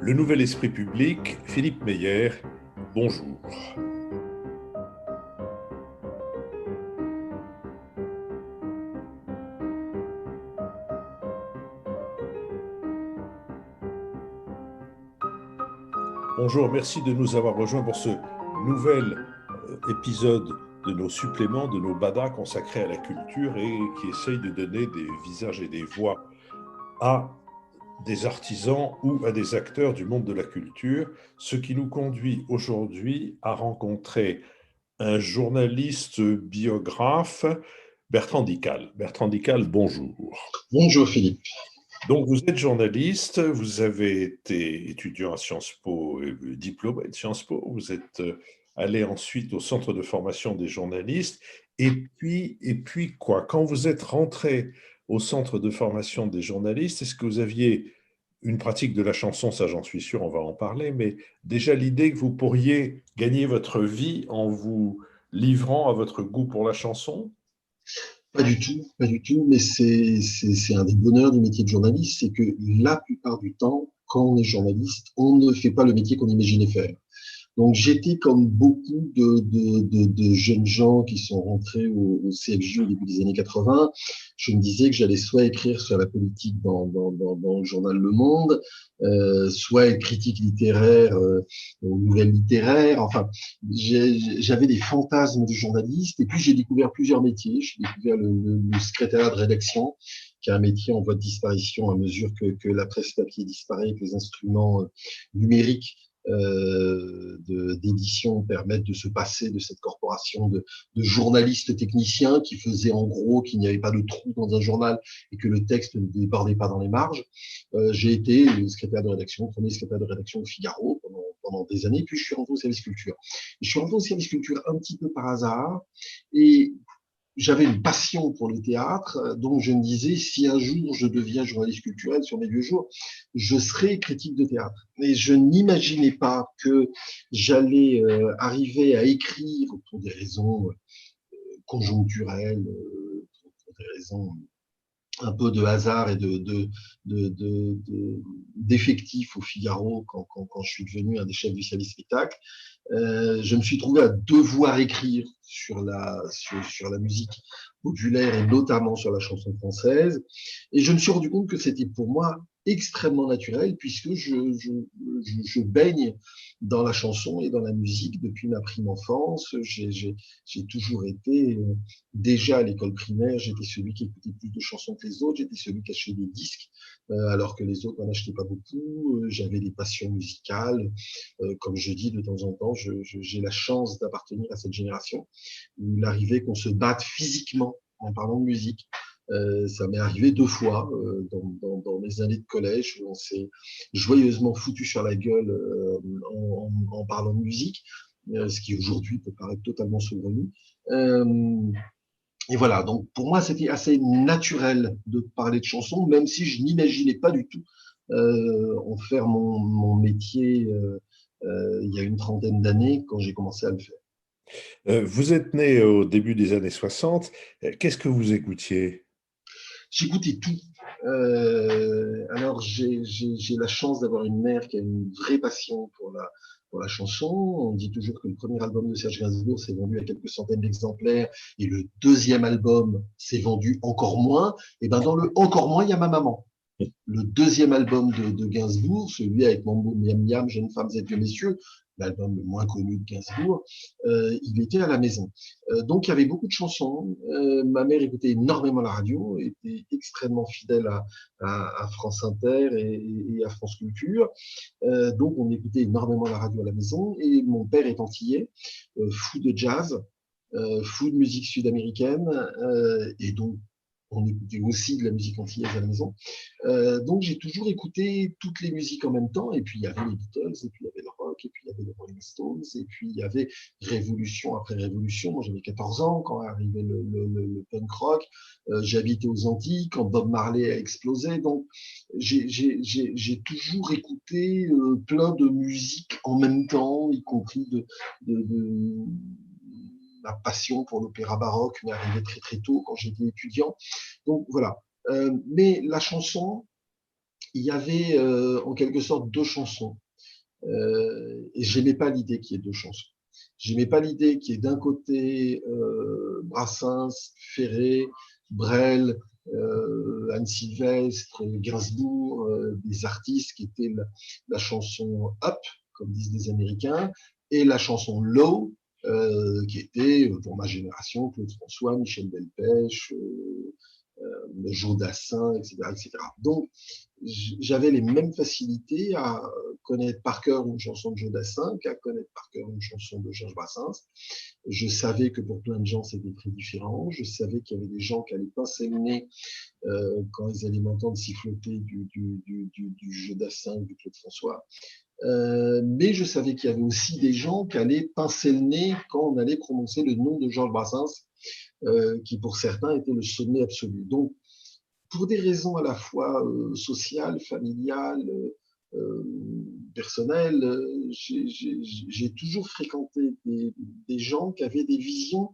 Le Nouvel Esprit Public, Philippe Meyer, bonjour. Bonjour, merci de nous avoir rejoints pour ce nouvel épisode de nos suppléments, de nos badas consacrés à la culture et qui essayent de donner des visages et des voix à des artisans ou à des acteurs du monde de la culture, ce qui nous conduit aujourd'hui à rencontrer un journaliste biographe, Bertrand Dical. Bertrand Dical, bonjour. Bonjour Philippe. Donc vous êtes journaliste, vous avez été étudiant à Sciences Po, diplômé de Sciences Po, vous êtes allé ensuite au Centre de formation des journalistes, et puis quoi? Quand vous êtes rentré au Centre de formation des journalistes, est-ce que vous aviez une pratique de la chanson? Ça, j'en suis sûr, on va en parler, mais déjà l'idée que vous pourriez gagner votre vie en vous livrant à votre goût pour la chanson? Pas du tout, mais c'est un des bonheurs du métier de journaliste, c'est que la plupart du temps, quand on est journaliste, on ne fait pas le métier qu'on imaginait faire. Donc j'étais comme beaucoup de jeunes gens qui sont rentrés au CFJ au début des années 80. Je me disais que j'allais soit écrire sur la politique dans le journal Le Monde, soit être critique littéraire aux nouvelles littéraires. Enfin, j'avais des fantasmes de journaliste. Et puis j'ai découvert plusieurs métiers. J'ai découvert le secrétariat de rédaction, qui est un métier en voie de disparition à mesure que la presse papier disparaît, que les instruments numériques d'édition permettent de se passer de cette corporation de journalistes techniciens qui faisaient en gros qu'il n'y avait pas de trou dans un journal et que le texte ne débordait pas dans les marges. J'ai été secrétaire de rédaction, premier secrétaire de rédaction au Figaro pendant des années, puis je suis rentré au service culture. Je suis rentré au service culture un petit peu par hasard et j'avais une passion pour le théâtre, donc je me disais, si un jour je deviens journaliste culturel sur mes vieux jours, je serai critique de théâtre. Mais je n'imaginais pas que j'allais arriver à écrire pour des raisons conjoncturelles, pour des raisons un peu de hasard et d'effectifs au Figaro quand je suis devenu un des chefs du service spectacle. Je me suis trouvé à devoir écrire sur la musique populaire et notamment sur la chanson française. Et je me suis rendu compte que c'était pour moi extrêmement naturel puisque je baigne dans la chanson et dans la musique depuis ma prime enfance. J'ai toujours été, déjà à l'école primaire, j'étais celui qui écoutait plus de chansons que les autres, j'étais celui qui achetait des disques alors que les autres n'en achetaient pas beaucoup. J'avais des passions musicales. Comme je dis de temps en temps, j'ai la chance d'appartenir à cette génération où il arrivait qu'on se batte physiquement en parlant de musique. Ça m'est arrivé 2 fois dans mes années de collège où on s'est joyeusement foutu sur la gueule en parlant de musique, ce qui aujourd'hui peut paraître totalement saugrenu. Et voilà, donc pour moi c'était assez naturel de parler de chansons, même si je n'imaginais pas du tout en faire mon métier il y a une trentaine d'années quand j'ai commencé à le faire. Vous êtes né au début des années 60. Qu'est-ce que vous écoutiez? J'écoutais tout. Alors j'ai la chance d'avoir une mère qui a une vraie passion pour la chanson. On dit toujours que le premier album de Serge Gainsbourg s'est vendu à quelques centaines d'exemplaires et le deuxième album s'est vendu encore moins. Et ben dans le encore moins, il y a ma maman. Le deuxième album de Gainsbourg, celui avec Mambo Miam Miam, Jeunes femmes et vieux messieurs, l'album le moins connu de Gainsbourg, il était à la maison. Donc il y avait beaucoup de chansons. Ma mère écoutait énormément la radio, était extrêmement fidèle à France Inter et à France Culture. Donc on écoutait énormément la radio à la maison. Et mon père est antillais, fou de jazz, fou de musique sud-américaine, et donc on écoutait aussi de la musique antillaise à la maison. Donc j'ai toujours écouté toutes les musiques en même temps, et puis il y avait les Beatles, et puis il y avait le rock, et puis il y avait les Rolling Stones, et puis il y avait révolution après révolution. Moi j'avais 14 ans quand arrivait le punk rock, j'habitais aux Antilles quand Bob Marley a explosé, donc j'ai toujours écouté plein de musiques en même temps, y compris ma passion pour l'opéra baroque m'est arrivée très très tôt quand j'étais étudiant. Donc voilà. Mais la chanson, il y avait en quelque sorte deux chansons. Et j'aimais pas l'idée qu'il y ait deux chansons. J'aimais pas l'idée qu'il y ait d'un côté Brassens, Ferré, Brel, Anne Sylvestre, Gainsbourg, des artistes qui étaient la chanson up, comme disent les Américains, et la chanson low, qui était, pour ma génération, Claude François, Michel Delpech, Jodassin, etc., etc. Donc, j'avais les mêmes facilités à connaître par cœur une chanson de Jodassin qu'à connaître par cœur une chanson de Georges Brassens. Je savais que pour plein de gens, c'était très différent. Je savais qu'il y avait des gens qui allaient pincer le nez quand ils allaient m'entendre siffloter du Jodassin ou du Claude François. Mais je savais qu'il y avait aussi des gens qui allaient pincer le nez quand on allait prononcer le nom de Georges Brassens, qui pour certains était le sommet absolu. Donc, pour des raisons à la fois sociales, familiales, personnelles, j'ai toujours fréquenté des gens qui avaient des visions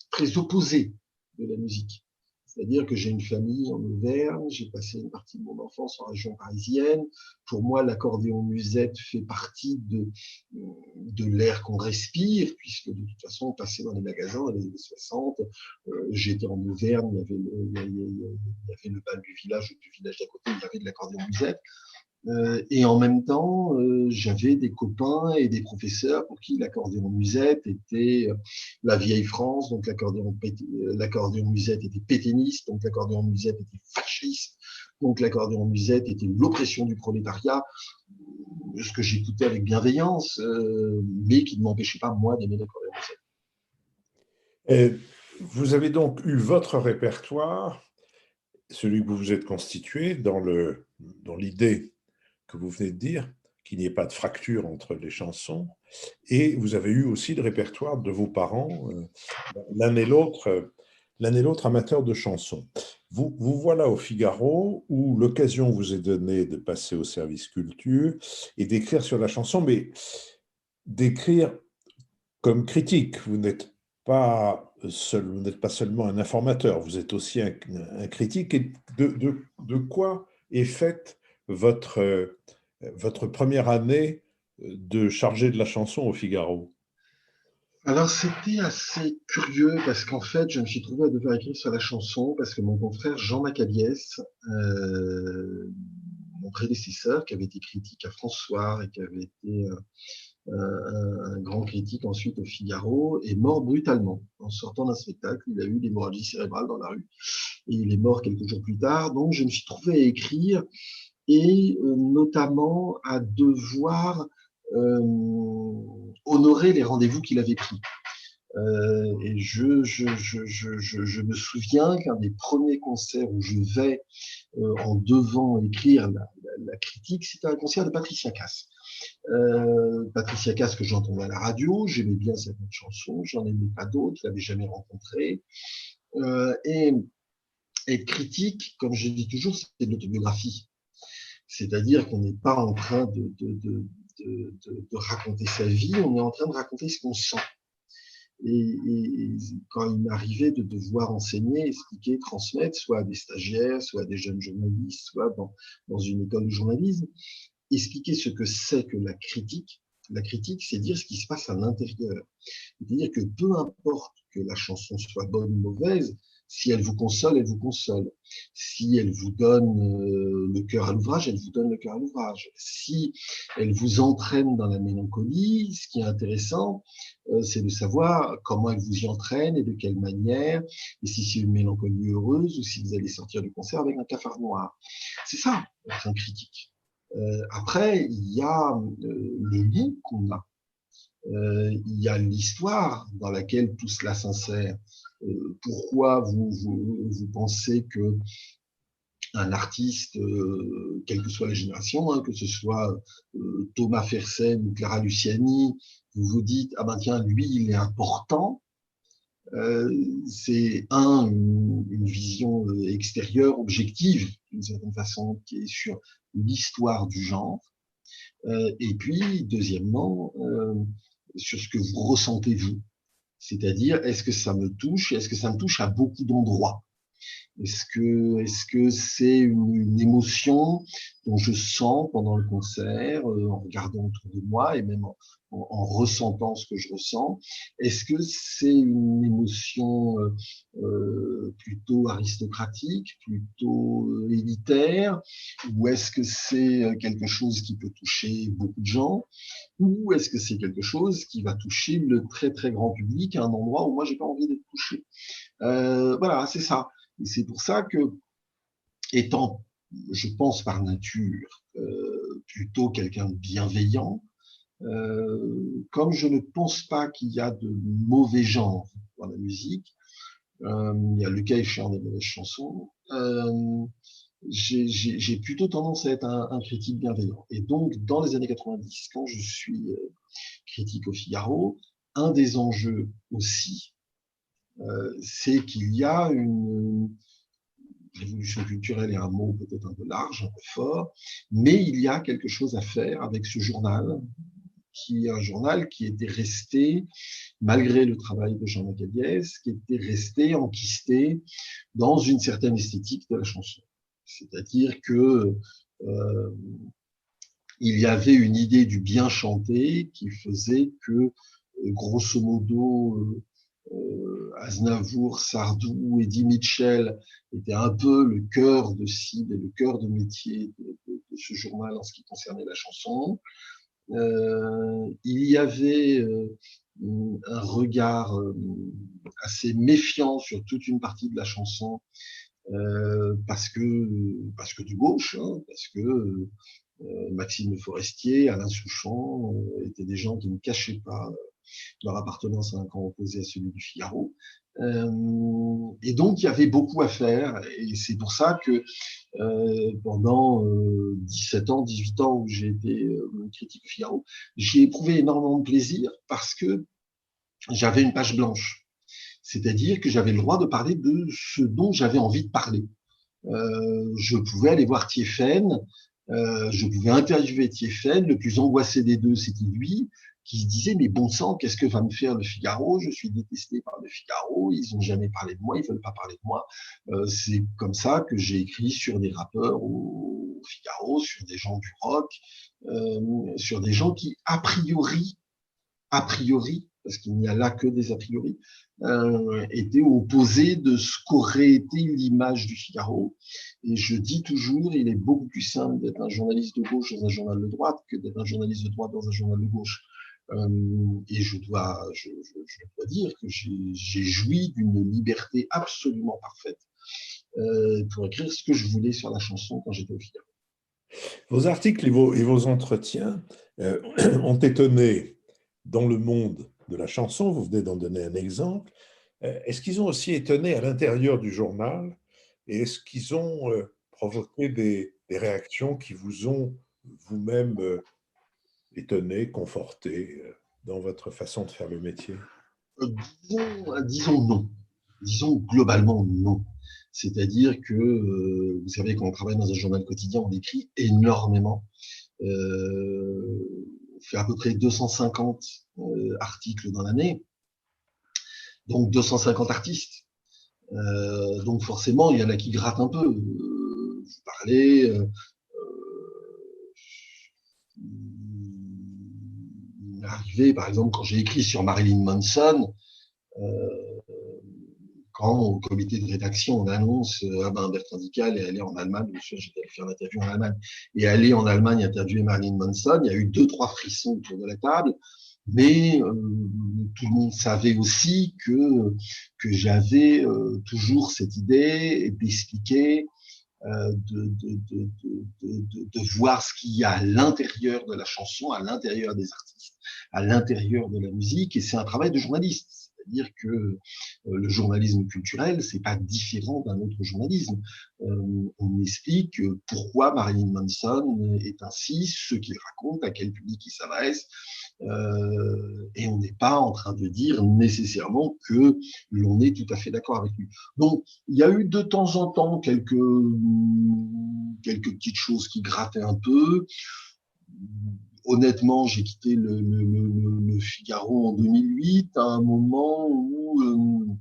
très opposées de la musique. C'est-à-dire que j'ai une famille en Auvergne, j'ai passé une partie de mon enfance en région parisienne. Pour moi, l'accordéon musette fait partie de l'air qu'on respire, puisque de toute façon, on passait dans les magasins dans les années 60. J'étais en Auvergne, il y avait le bal du village d'à côté, il y avait de l'accordéon musette. Et en même temps, j'avais des copains et des professeurs pour qui l'accordéon musette était la vieille France, donc l'accordéon musette était pétainiste, donc l'accordéon musette était fasciste, donc l'accordéon musette était l'oppression du prolétariat, ce que j'écoutais avec bienveillance, mais qui ne m'empêchait pas, moi, d'aimer l'accordéon musette. Et vous avez donc eu votre répertoire, celui que vous vous êtes constitué, dans l'idée que vous venez de dire, qu'il n'y ait pas de fracture entre les chansons, et vous avez eu aussi le répertoire de vos parents, l'un et l'autre amateurs de chansons. Vous voilà au Figaro, où l'occasion vous est donnée de passer au service culture et d'écrire sur la chanson, mais d'écrire comme critique. Vous n'êtes pas seulement un informateur, vous êtes aussi un critique. Et de quoi est faite votre première année de chargé de la chanson au Figaro? Alors, c'était assez curieux parce qu'en fait, je me suis trouvé à devoir écrire sur la chanson parce que mon confrère Jean Macabiès, mon prédécesseur, qui avait été critique à François et qui avait été un grand critique ensuite au Figaro, est mort brutalement en sortant d'un spectacle. Il a eu l'hémorragie cérébrale dans la rue et il est mort quelques jours plus tard. Donc, je me suis trouvé à écrire et notamment à devoir honorer les rendez-vous qu'il avait pris. Et je me souviens qu'un des premiers concerts où je vais en devant écrire la critique, c'était un concert de Patricia Cass. Patricia Cass que j'entendais à la radio, j'aimais bien certaines chansons, j'en aimais pas d'autres, je l'avais jamais rencontrée. Et être critique, comme je dis toujours, c'est de l'autobiographie. C'est-à-dire qu'on n'est pas en train de raconter sa vie, on est en train de raconter ce qu'on sent. Et quand il m'arrivait de devoir enseigner, expliquer, transmettre, soit à des stagiaires, soit à des jeunes journalistes, soit dans une école de journalisme, expliquer ce que c'est que la critique. La critique, c'est dire ce qui se passe à l'intérieur. C'est-à-dire que peu importe que la chanson soit bonne ou mauvaise, si elle vous console, elle vous console. Si elle vous donne le cœur à l'ouvrage, elle vous donne le cœur à l'ouvrage. Si elle vous entraîne dans la mélancolie, ce qui est intéressant, c'est de savoir comment elle vous y entraîne et de quelle manière, et si c'est une mélancolie heureuse ou si vous allez sortir du concert avec un cafard noir. C'est ça, être un critique. Après, il y a le goût qu'on a. Il y a l'histoire dans laquelle tout cela s'insère. Pourquoi vous pensez que un artiste, quelle que soit la génération, hein, que ce soit Thomas Fersen ou Clara Luciani, vous vous dites, ah ben tiens, lui, il est important. C'est une vision extérieure, objective, d'une certaine façon, qui est sur l'histoire du genre. Et puis, deuxièmement, sur ce que vous ressentez vous. C'est-à-dire, est-ce que ça me touche? Est-ce que ça me touche à beaucoup d'endroits? Est-ce que c'est une émotion dont je sens pendant le concert, en regardant autour de moi et même en ressentant ce que je ressens? Est-ce que c'est une émotion plutôt aristocratique, plutôt élitaire, ou est-ce que c'est quelque chose qui peut toucher beaucoup de gens, ou est-ce que c'est quelque chose qui va toucher le très très grand public à un endroit où moi j'ai pas envie d'être touché? Voilà, c'est ça. Et c'est pour ça que, étant, je pense par nature, plutôt quelqu'un de bienveillant, comme je ne pense pas qu'il y a de mauvais genres dans la musique, il y a le cas échéant des mauvaises chansons, j'ai plutôt tendance à être un critique bienveillant. Et donc, dans les années 90, quand je suis critique au Figaro, un des enjeux aussi, c'est qu'il y a une révolution culturelle est un mot peut-être un peu large, un peu fort, mais il y a quelque chose à faire avec ce journal, qui est un journal qui était resté, malgré le travail de Jean Macaliès, qui était resté enquisté dans une certaine esthétique de la chanson. C'est-à-dire que il y avait une idée du bien chanté qui faisait que, grosso modo, Aznavour, Sardou, Eddie Mitchell étaient un peu le cœur de cible et le cœur de métier de ce journal en ce qui concernait la chanson. Il y avait un regard assez méfiant sur toute une partie de la chanson parce que de gauche, hein, parce que Maxime Le Forestier, Alain Souchon étaient des gens qui ne cachaient pas leur appartenance à un camp opposé à celui du Figaro. Et donc, il y avait beaucoup à faire. Et c'est pour ça que pendant 17 ans, 18 ans où j'ai été critique au Figaro, j'ai éprouvé énormément de plaisir parce que j'avais une page blanche. C'est-à-dire que j'avais le droit de parler de ce dont j'avais envie de parler. Je pouvais aller voir Thiéphène, je pouvais interviewer Thiéphène, le plus angoissé des deux, c'était lui, qui se disait, mais bon sang, qu'est-ce que va me faire le Figaro? Je suis détesté par le Figaro, ils n'ont jamais parlé de moi, ils veulent pas parler de moi. C'est comme ça que j'ai écrit sur des rappeurs au Figaro, sur des gens du rock, sur des gens qui, a priori, parce qu'il n'y a là que des a priori, était opposé de ce qu'aurait été l'image du Figaro. Et je dis toujours, il est beaucoup plus simple d'être un journaliste de gauche dans un journal de droite que d'être un journaliste de droite dans un journal de gauche. Et je dois dire que j'ai joui d'une liberté absolument parfaite pour écrire ce que je voulais sur la chanson quand j'étais au Figaro. Vos articles et vos entretiens ont étonné dans le monde de la chanson, vous venez d'en donner un exemple. Est-ce qu'ils ont aussi étonné à l'intérieur du journal et est-ce qu'ils ont provoqué des réactions qui vous ont vous-même étonné, conforté dans votre façon de faire le métier? Disons non. Disons globalement non. C'est-à-dire que, vous savez, quand on travaille dans un journal quotidien, on écrit énormément. On fait à peu près 250 articles dans l'année, donc 250 artistes. Donc forcément, il y en a qui grattent un peu. Vous parlez, il m'est arrivé, par exemple, quand j'ai écrit sur Marilyn Manson, quand au comité de rédaction on annonce Bertrand Dical est allé en Allemagne, bien sûr j'étais allé faire l'interview en Allemagne, et aller en Allemagne interviewer Marilyn Manson, il y a eu 2-3 frissons autour de la table, mais tout le monde savait aussi que j'avais toujours cette idée d'expliquer, de voir ce qu'il y a à l'intérieur de la chanson, à l'intérieur des artistes, à l'intérieur de la musique, et c'est un travail de journaliste. C'est-à-dire que le journalisme culturel, c'est pas différent d'un autre journalisme. On explique pourquoi Marilyn Manson est ainsi, ce qu'il raconte, à quel public il s'adresse, et on n'est pas en train de dire nécessairement que l'on est tout à fait d'accord avec lui. Donc, il y a eu de temps en temps quelques petites choses qui grattaient un peu. Honnêtement, j'ai quitté le Figaro en 2008, à un moment où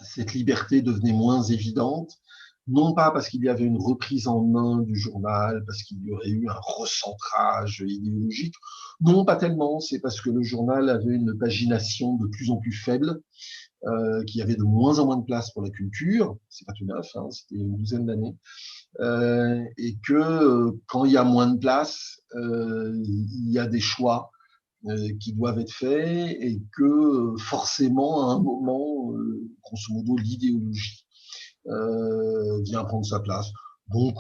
cette liberté devenait moins évidente, non pas parce qu'il y avait une reprise en main du journal, parce qu'il y aurait eu un recentrage idéologique, non pas tellement, c'est parce que le journal avait une pagination de plus en plus faible, qu'il y avait de moins en moins de place pour la culture, c'est pas tout neuf, hein, c'était une douzaine d'années, et que quand il y a moins de place, il y a des choix qui doivent être faits et que forcément, à un moment, grosso modo, l'idéologie vient prendre sa place. Donc,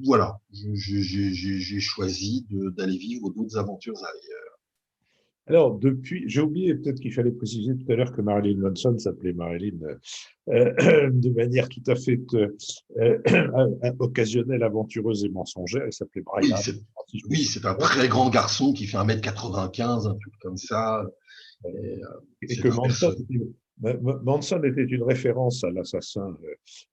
voilà, j'ai choisi d'aller vivre d'autres aventures ailleurs. Alors, depuis, j'ai oublié peut-être qu'il fallait préciser tout à l'heure que Marilyn Manson s'appelait Marilyn de manière tout à fait occasionnelle, aventureuse et mensongère. Il s'appelait Oui, Brian. Si je me oui, souviens c'est un bien. très grand garçon qui fait 1,95 m, un truc comme ça. Et, Et c'est que un personne. Manson était une référence à l'assassin,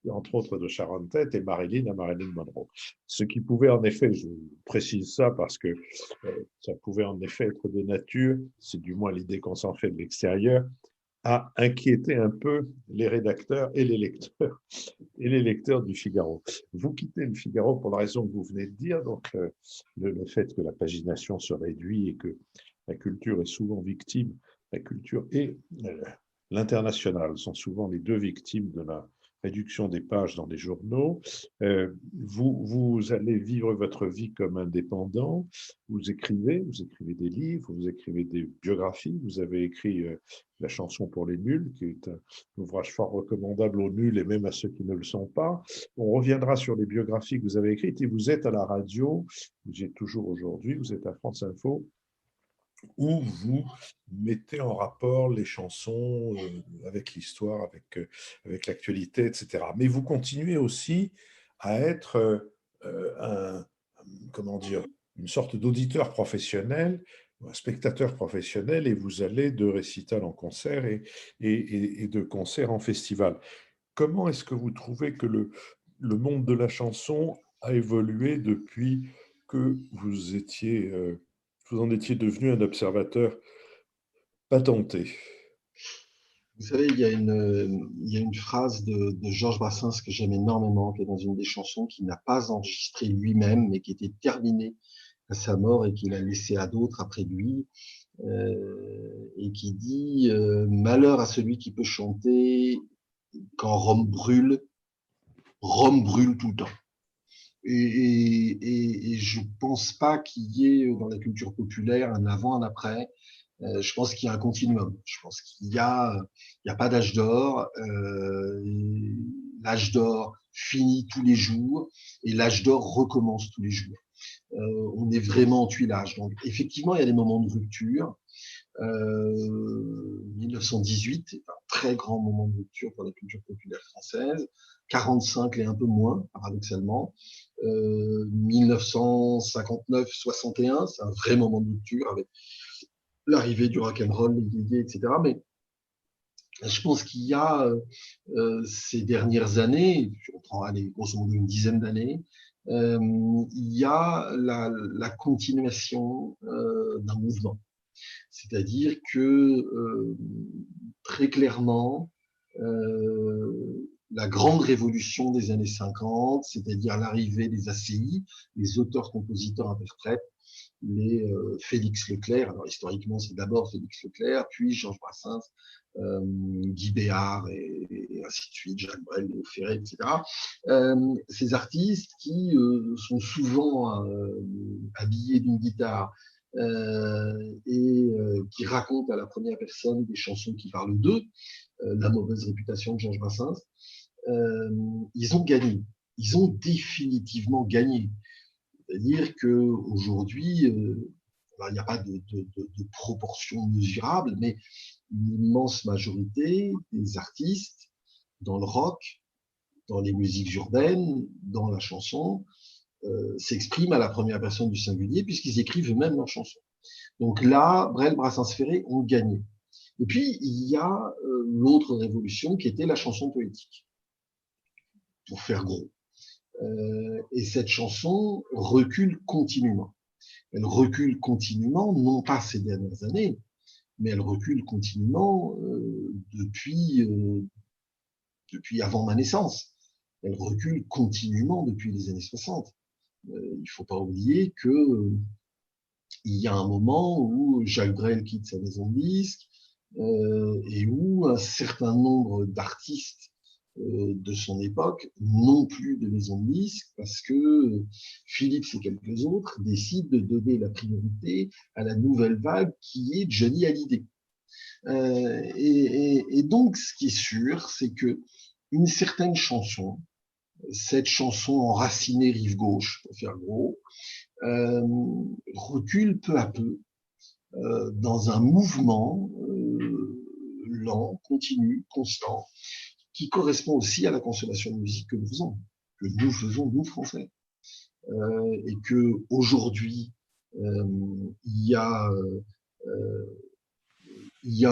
entre autres, de Sharon Tate et Marilyn à Marilyn Monroe. Ce qui pouvait en effet, je précise ça parce que ça pouvait en effet être de nature, c'est du moins l'idée qu'on s'en fait de l'extérieur, à inquiéter un peu les rédacteurs et les lecteurs du Figaro. Vous quittez le Figaro pour la raison que vous venez de dire, donc le fait que la pagination se réduit et que la culture est souvent victime, la culture et l'international sont souvent les deux victimes de la réduction des pages dans les journaux. Vous allez vivre votre vie comme indépendant, vous écrivez des livres, vous écrivez des biographies, vous avez écrit La chanson pour les nuls, qui est un ouvrage fort recommandable aux nuls et même à ceux qui ne le sont pas. On reviendra sur les biographies que vous avez écrites et vous êtes à la radio, vous y êtes toujours aujourd'hui, vous êtes à France Info, où vous mettez en rapport les chansons avec l'histoire, avec l'actualité, etc. Mais vous continuez aussi à être un, comment dire, une sorte d'auditeur professionnel, un spectateur professionnel, et vous allez de récital en concert et de concert en festival. Comment est-ce que vous trouvez que le monde de la chanson a évolué depuis que vous en étiez devenu un observateur patenté? Vous savez, il y a une phrase de Georges Brassens que j'aime énormément, qui est dans une des chansons qu'il n'a pas enregistrée lui-même, mais qui était terminée à sa mort et qu'il a laissée à d'autres après lui, et qui dit Malheur à celui qui peut chanter quand Rome brûle tout le temps. Et je pense pas qu'il y ait dans la culture populaire un avant, un après. Je pense qu'il y a un continuum. Je pense il y a pas d'âge d'or. L'âge d'or finit tous les jours et l'âge d'or recommence tous les jours. On est vraiment en tuilage. Donc, effectivement, il y a des moments de rupture. 1918 est un très grand moment de rupture pour la culture populaire française. 45 l'est un peu moins, paradoxalement. 1959-61, c'est un vrai moment de rupture avec l'arrivée du rock'n'roll, les Guilliers, etc. Mais je pense qu'il y a ces dernières années, on prend allez, grosso modo une dizaine d'années, il y a la continuation d'un mouvement. C'est-à-dire que très clairement, la grande révolution des années 50, c'est-à-dire l'arrivée des ACI, les auteurs, compositeurs, interprètes, les Félix Leclerc, alors historiquement c'est d'abord Félix Leclerc, puis Georges Brassens, Guy Béard et ainsi de suite, Jacques Brel, Léo Ferré, etc. Ces artistes qui sont souvent habillés d'une guitare et qui racontent à la première personne des chansons qui parlent d'eux, la mauvaise réputation de Georges Brassens, ils ont gagné. Ils ont définitivement gagné. C'est-à-dire qu'aujourd'hui, il n'y a pas de proportion mesurable, mais une immense majorité des artistes dans le rock, dans les musiques urbaines, dans la chanson, s'expriment à la première personne du singulier puisqu'ils écrivent eux-mêmes leurs chansons. Donc là, Brel, Brassens, Ferré ont gagné. Et puis, il y a l'autre révolution qui était la chanson poétique, pour faire gros. Et cette chanson recule continuellement. Elle recule continuellement, non pas ces dernières années, mais elle recule continuellement depuis depuis avant ma naissance. Elle recule continuellement depuis les années 60. Il ne faut pas oublier que il y a un moment où Jacques Brel quitte sa maison de disques et où un certain nombre d'artistes de son époque n'ont plus de maison de disques parce que Philips et quelques autres décident de donner la priorité à la nouvelle vague qui est Johnny Hallyday. Et donc, ce qui est sûr, c'est que une certaine chanson, cette chanson enracinée rive gauche, pour faire gros, recule peu à peu dans un mouvement lent, continu, constant, qui correspond aussi à la consommation de musique que nous faisons, nous Français. Et que aujourd'hui, il y a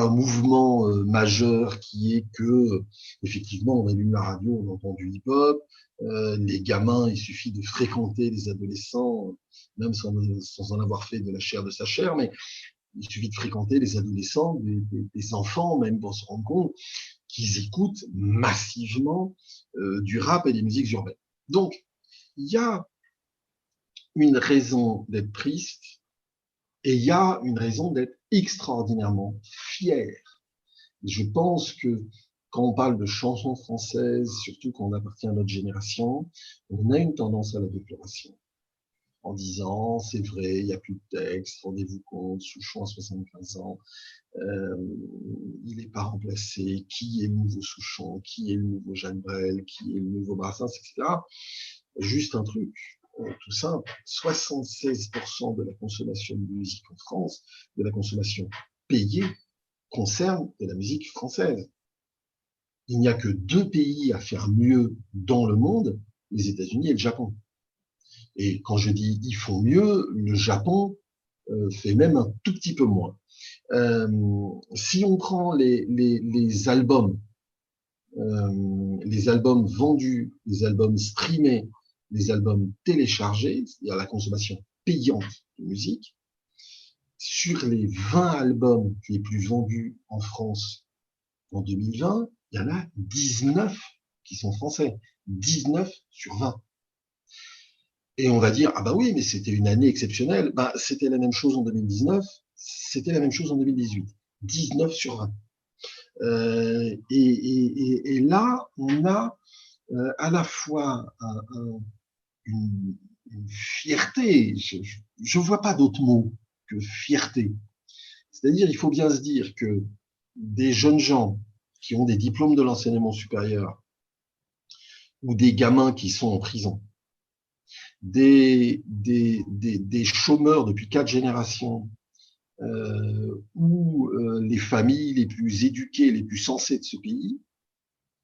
un mouvement majeur qui est que, effectivement, on allume la radio, on entend du hip-hop. Les gamins, il suffit de fréquenter les adolescents, même sans en avoir fait de la chair de sa chair, mais il suffit de fréquenter les adolescents, des enfants, même pour se rendre compte qu'ils écoutent massivement du rap et des musiques urbaines. Donc, il y a une raison d'être triste et il y a une raison d'être extraordinairement fier. Et je pense que quand on parle de chansons françaises, surtout quand on appartient à notre génération, on a une tendance à la déploration. En disant, c'est vrai, il n'y a plus de texte, rendez-vous compte, Souchon à 75 ans, il n'est pas remplacé, qui est le nouveau Souchon, qui est le nouveau Jeanne Brel, qui est le nouveau Brassens, etc. Juste un truc, tout simple, 76% de la consommation de musique en France, de la consommation payée, concerne de la musique française. Il n'y a que 2 pays à faire mieux dans le monde, les États-Unis et le Japon. Et quand je dis ils font mieux, le Japon fait même un tout petit peu moins. Si on prend les albums vendus, les albums streamés, les albums téléchargés, c'est-à-dire la consommation payante de musique, sur les 20 albums les plus vendus en France en 2020, il y en a 19 qui sont français. 19 sur 20. Et on va dire, ah bah oui, mais c'était une année exceptionnelle. Bah, c'était la même chose en 2019, c'était la même chose en 2018. 19 sur 20. Et là, on a à la fois une fierté, je ne vois pas d'autre mot que fierté. C'est-à-dire, il faut bien se dire que des jeunes gens qui ont des diplômes de l'enseignement supérieur ou des gamins qui sont en prison, des chômeurs depuis 4 générations ou les familles les plus éduquées, les plus sensées de ce pays,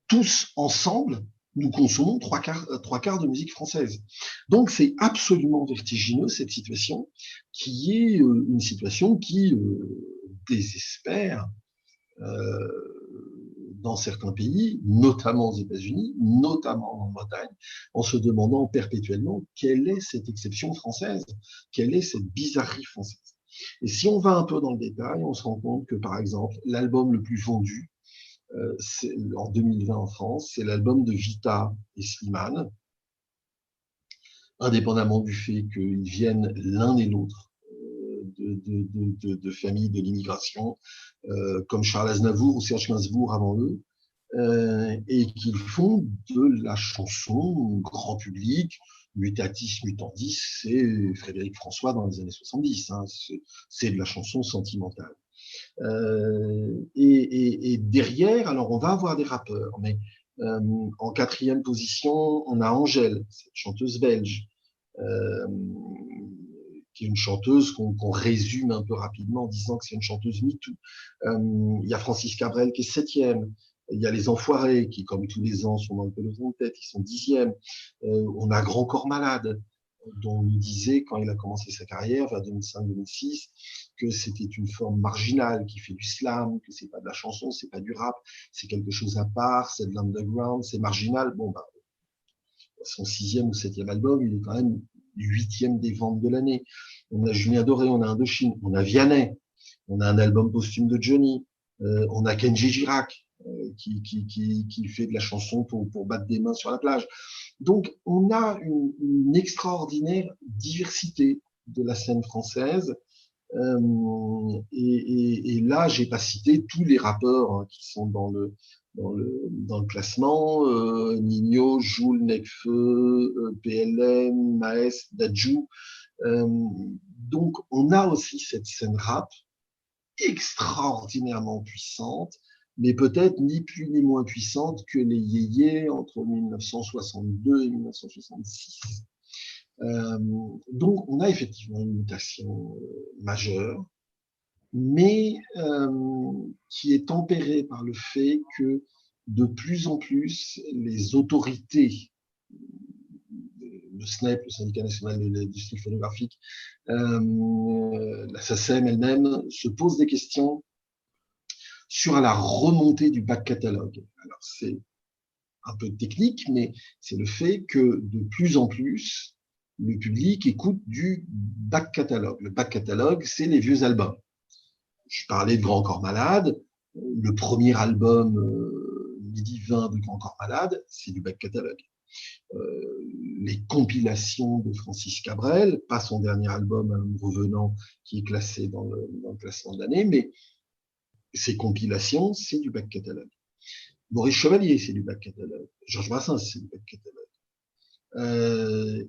tous ensemble, nous consommons 3/4 de musique française. Donc c'est absolument vertigineux cette situation, qui est une situation qui désespère dans certains pays, notamment aux États-Unis, notamment en Bretagne, en se demandant perpétuellement quelle est cette exception française, quelle est cette bizarrerie française. Et si on va un peu dans le détail, on se rend compte que, par exemple, l'album le plus vendu en 2020 en France, c'est l'album de Vita et Slimane, indépendamment du fait qu'ils viennent l'un et l'autre de familles de l'immigration, comme Charles Aznavour ou Serge Gainsbourg avant eux, et qu'ils font de la chanson grand public, mutatis mutandis, c'est Frédéric François dans les années 70, hein, c'est de la chanson sentimentale. Et derrière, alors on va avoir des rappeurs, mais en 4e position, on a Angèle, cette chanteuse belge, qui est une chanteuse qu'on résume un peu rapidement en disant que c'est une chanteuse MeToo. Il y a Francis Cabrel qui est 7e. Il y a les Enfoirés qui, comme tous les ans, sont dans le peloton de tête, ils sont 10e. On a Grand Corps Malade, dont on nous disait, quand il a commencé sa carrière, vers 2005-2006, que c'était une forme marginale, qui fait du slam, que c'est pas de la chanson, c'est pas du rap, c'est quelque chose à part, c'est de l'underground, c'est marginal. Bon, bah, son 6e ou 7e album, il est quand même 8e des ventes de l'année. On a Julien Doré, on a Indochine, on a Vianney, on a un album posthume de Johnny, on a Kenji Girac, qui fait de la chanson pour battre des mains sur la plage. Donc, on a une extraordinaire diversité de la scène française. Et là, j'ai pas cité tous les rappeurs hein, qui sont dans le classement, Nino, Jul, Nekfeu, PLM, Maes, Dadju. Donc, on a aussi cette scène rap extraordinairement puissante, mais peut-être ni plus ni moins puissante que les yéyés entre 1962 et 1966. Donc, on a effectivement une mutation majeure, mais qui est tempérée par le fait que de plus en plus, les autorités, le SNEP, le Syndicat national de l'industrie phonographique, la SACEM elle-même, se posent des questions sur la remontée du back catalogue. Alors, c'est un peu technique, mais c'est le fait que de plus en plus, le public écoute du back catalogue. Le back catalogue, c'est les vieux albums. Je parlais de Grand Corps Malade. Le premier album, Midi 20 de Grand Corps Malade, c'est du back catalogue. Les compilations de Francis Cabrel, pas son dernier album, Revenant, qui est classé dans le classement de l'année, mais ces compilations, c'est du back catalogue. Maurice Chevalier, c'est du back catalogue. Georges Brassens, c'est du back catalogue.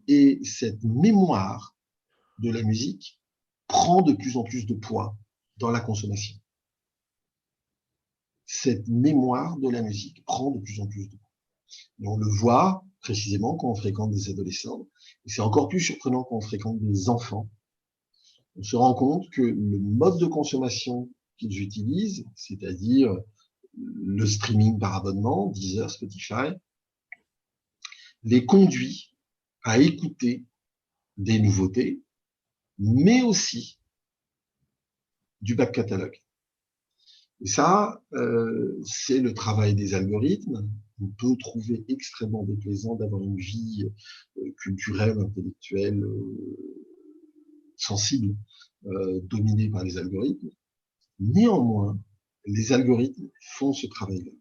Et cette mémoire de la musique prend de plus en plus de poids dans la consommation. Cette mémoire de la musique prend de plus en plus de poids. Et on le voit précisément quand on fréquente des adolescents, et c'est encore plus surprenant quand on fréquente des enfants. On se rend compte que le mode de consommation qu'ils utilisent, c'est-à-dire le streaming par abonnement, Deezer, Spotify, les conduit à écouter des nouveautés, mais aussi du back catalogue. Et ça, c'est le travail des algorithmes. On peut trouver extrêmement déplaisant d'avoir une vie culturelle, intellectuelle, sensible, dominée par les algorithmes. Néanmoins, les algorithmes font ce travail-là.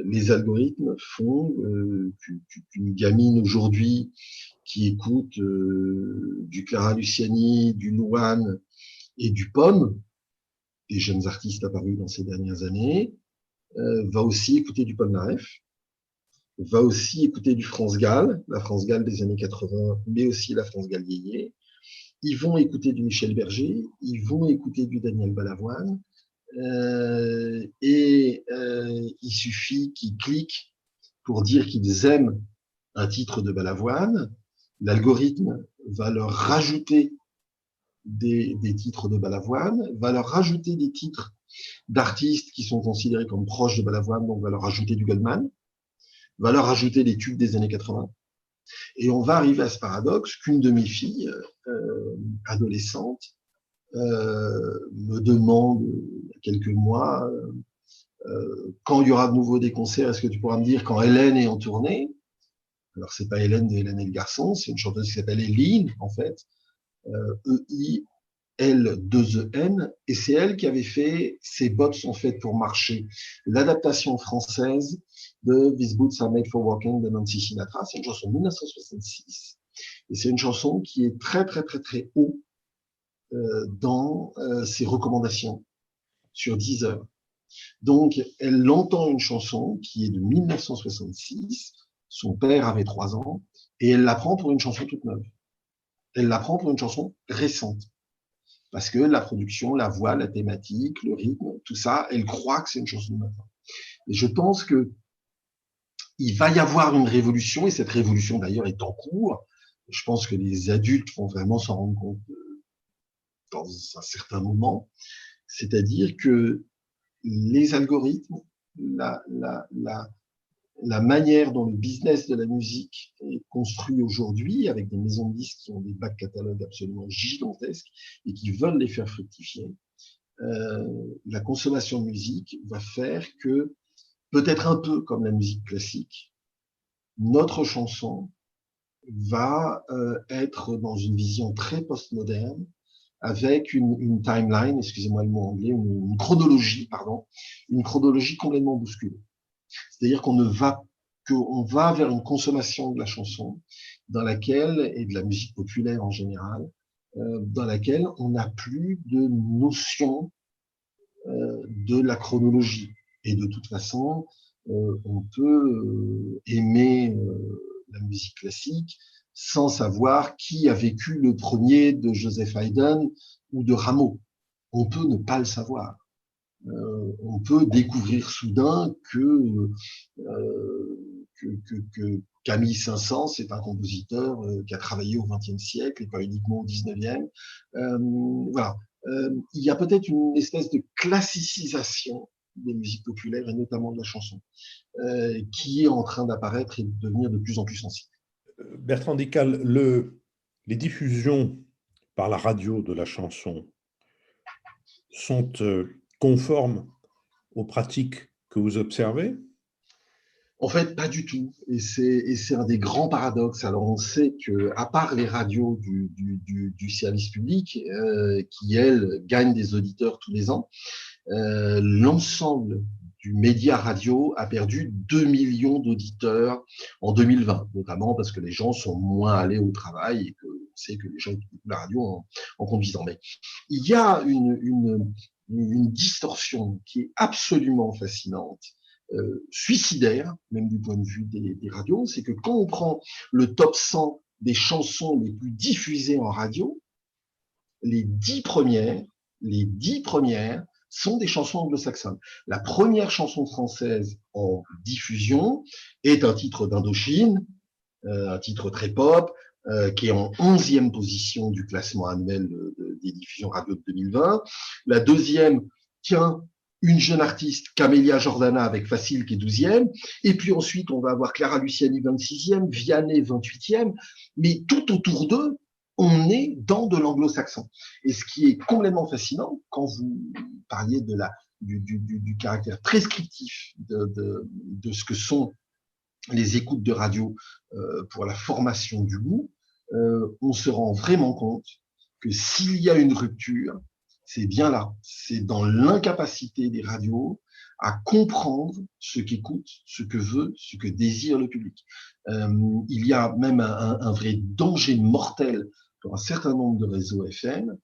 Les algorithmes font qu'une gamine aujourd'hui qui écoute du Clara Luciani, du Louane et du Pomme, des jeunes artistes apparus dans ces dernières années, va aussi écouter du Polnareff, va aussi écouter du France Gall, la France Gall des années 80, mais aussi la France Gall yéyé. Ils vont écouter du Michel Berger, ils vont écouter du Daniel Balavoine, et il suffit qu'ils cliquent pour dire qu'ils aiment un titre de Balavoine. L'algorithme va leur rajouter des titres de Balavoine, va leur rajouter des titres d'artistes qui sont considérés comme proches de Balavoine, donc va leur rajouter du Goldman, va leur rajouter des tubes des années 80. Et on va arriver à ce paradoxe qu'une de mes filles, adolescente, me demande il y a quelques mois, quand il y aura de nouveau des concerts, est-ce que tu pourras me dire quand Hélène est en tournée? Alors, c'est pas Hélène de Hélène et le garçon, c'est une chanteuse qui s'appelle Eileen, en fait, E-I-L-2-E-N, et c'est elle qui avait fait Ces bottes sont faites pour marcher, l'adaptation française de These Boots Are Made for Walking de Nancy Sinatra. C'est une chanson de 1966, et c'est une chanson qui est très, très, très, très haut dans ses recommandations sur Deezer. Donc, elle entend une chanson qui est de 1966, son père avait 3 ans, et elle la prend pour une chanson toute neuve. Elle la prend pour une chanson récente. Parce que la production, la voix, la thématique, le rythme, tout ça, elle croit que c'est une chanson de maintenant. Et je pense que il va y avoir une révolution, et cette révolution d'ailleurs est en cours. Je pense que les adultes vont vraiment s'en rendre compte dans un certain moment. C'est-à-dire que les algorithmes, la manière dont le business de la musique est construit aujourd'hui, avec des maisons de disques qui ont des back catalogues absolument gigantesques et qui veulent les faire fructifier, la consommation de musique va faire que, peut-être un peu comme la musique classique, notre chanson va être dans une vision très postmoderne, avec une timeline, excusez-moi le mot anglais, une chronologie, pardon, une chronologie complètement bousculée. C'est-à-dire qu'on va vers une consommation de la chanson dans laquelle, et de la musique populaire en général, dans laquelle on n'a plus de notion de la chronologie. Et de toute façon, on peut aimer la musique classique sans savoir qui a vécu le premier de Joseph Haydn ou de Rameau. On peut ne pas le savoir. On peut découvrir soudain que Camille Saint-Saëns est un compositeur qui a travaillé au XXe siècle et pas uniquement au XIXe. Voilà. Il y a peut-être une espèce de classicisation des musiques populaires et notamment de la chanson qui est en train d'apparaître et de devenir de plus en plus sensible. Bertrand Dical, les diffusions par la radio de la chanson sont conformes aux pratiques que vous observez? En fait, pas du tout. Et c'est un des grands paradoxes. Alors, on sait que, à part les radios du service public, qui, elles, gagnent des auditeurs tous les ans, l'ensemble du média radio a perdu 2 millions d'auditeurs en 2020, notamment parce que les gens sont moins allés au travail et que on sait que les gens écoutent la radio en conduisant. Mais il y a une distorsion qui est absolument fascinante, suicidaire, même du point de vue des radios, c'est que quand on prend le top 100 des chansons les plus diffusées en radio, les 10 premières sont des chansons anglo-saxonnes. La première chanson française en diffusion est un titre d'Indochine, un titre très pop, qui est en 11e position du classement annuel des diffusions radio de 2020. La deuxième tient une jeune artiste, Camélia Jordana, avec Facile, qui est 12e. Et puis ensuite, on va avoir Clara Luciani, 26e, Vianney, 28e. Mais tout autour d'eux, on est dans de l'anglo-saxon. Et ce qui est complètement fascinant, quand vous parliez du caractère prescriptif de ce que sont les écoutes de radio pour la formation du goût, on se rend vraiment compte que s'il y a une rupture, c'est bien là, c'est dans l'incapacité des radios à comprendre ce qu'écoute, ce que veut, ce que désire le public. Il y a même un vrai danger mortel pour un certain nombre de réseaux FM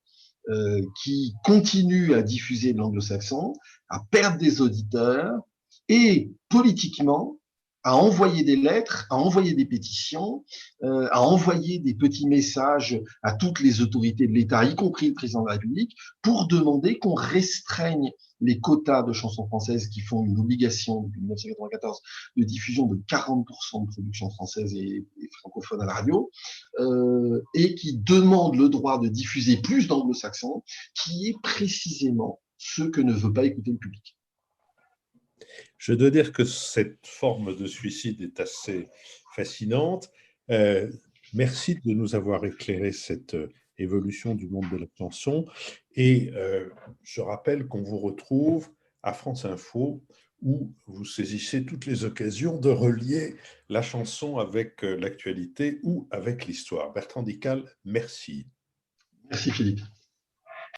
qui continuent à diffuser de l'anglo-saxon, à perdre des auditeurs et politiquement à envoyer des lettres, à envoyer des pétitions, à envoyer des petits messages à toutes les autorités de l'État, y compris le président de la République, pour demander qu'on restreigne les quotas de chansons françaises qui font une obligation depuis 1994 de diffusion de 40% de production française et francophone à la radio, et qui demandent le droit de diffuser plus d'anglo-saxons, qui est précisément ce que ne veut pas écouter le public. Je dois dire que cette forme de suicide est assez fascinante. Merci de nous avoir éclairé cette évolution du monde de la chanson. Et je rappelle qu'on vous retrouve à France Info, où vous saisissez toutes les occasions de relier la chanson avec l'actualité ou avec l'histoire. Bertrand Dical, merci. Merci Philippe.